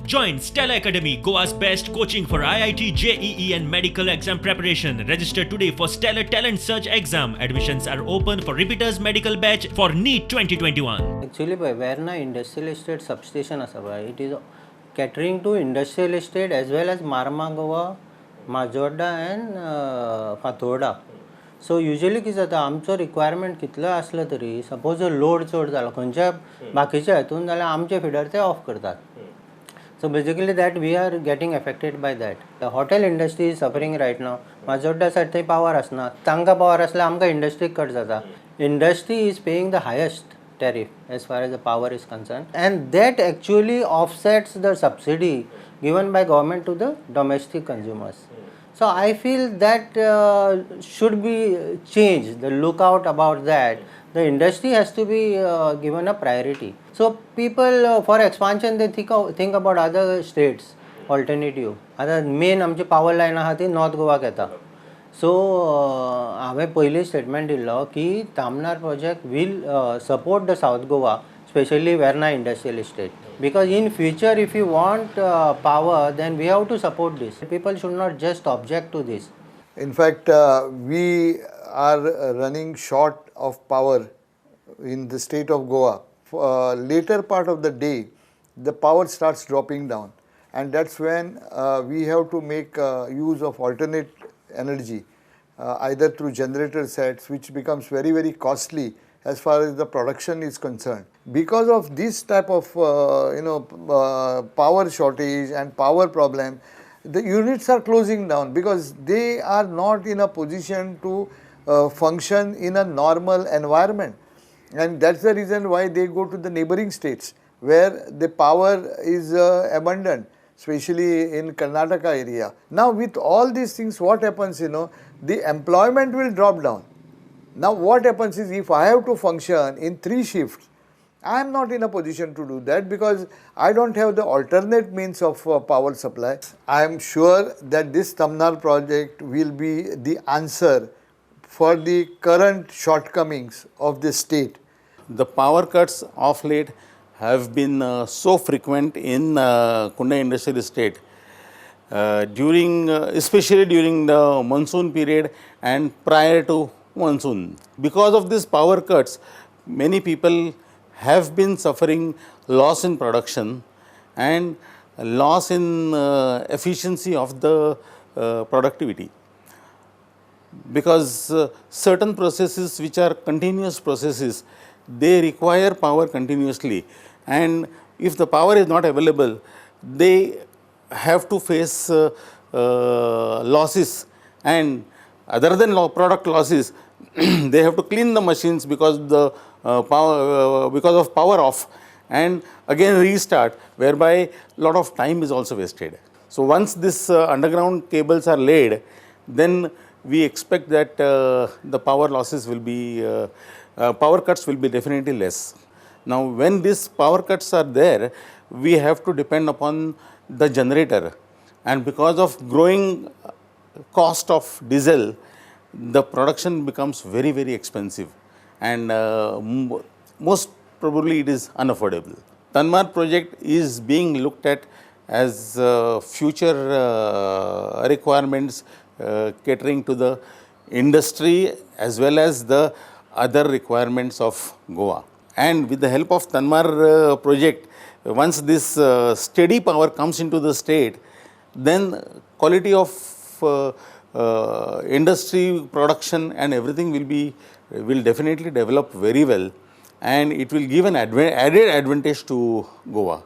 Join Stella Academy, Goa's best coaching for IIT, JEE and medical exam preparation. Register today for Stellar Talent Search exam. Admissions are open for repeaters medical batch for NEET 2021. Actually, where na industrial estate substation asa, it is catering to industrial estate as well as Marmagawa, Majorda and Fatorda. So usually कितें जाता आमचो requirement कितलो आसलो तरी suppose जर load चड जालो खंयच्या बाकीच्या हातून जाल्यार आमचे फिडर ते ऑफ करतात. So basically that we are getting affected by that. The hotel industry is suffering right now. Majorda side थंय power आसना. तांकां power आसल्यार आमकां industry कट जाता. Industry is paying the highest tariff as far as the power is concerned, and that actually offsets the subsidy given by government to the domestic consumers. So I feel that should be changed. The lookout about that. The industry has to be given a priority. So people for expansion they think about other states alternative. Other main आमची power line आहा ती North Goa येता. So हांवें पयलीं statement दिल्लो की Tamnar project will support the South Goa, especially Verna industrial estate. Because in future if you want power, then we have to support this. People should not just object to this. In fact, we are running short of power in the state of Goa. Later part of the day, the power starts dropping down, and that's when we have to make use of alternate energy, either through generator sets, which becomes very, very costly as far as the production is concerned. Because of this type of power shortage and power problem, the units are closing down because they are not in a position to function in a normal environment, and that's the reason why they go to the neighboring states where the power is abundant, especially in Karnataka area. Now with all these things, what happens, the employment will drop down. Now what happens is, if I have to function in 3 shifts, I am not in a position to do that because I don't have the alternate means of power supply. I am sure that this Tamnar project will be the answer for the current shortcomings of the state. The power cuts of late have been so frequent in Kunda industrial estate, especially during the monsoon period and prior to monsoon. Because of these power cuts, many people have been suffering loss in production and loss in efficiency of the productivity. Because certain processes which are continuous processes, they require power continuously, and if the power is not available, they have to face losses, and other than product losses, they have to clean the machines because the because of power off, and again restart, whereby lot of time is also wasted. So once this underground cables are laid, then we expect that the power losses will be, power cuts will be definitely less. Now when these power cuts are there, we have to depend upon the generator, and because of growing cost of diesel, the production becomes very, very expensive, and most probably it is unaffordable. Tamnar project is being looked at as future requirements catering to the industry as well as the other requirements of Goa. And with the help of Tamnar project, once this steady power comes into the state, then quality of industry production and everything will definitely develop very well, and it will give an added advantage to Goa.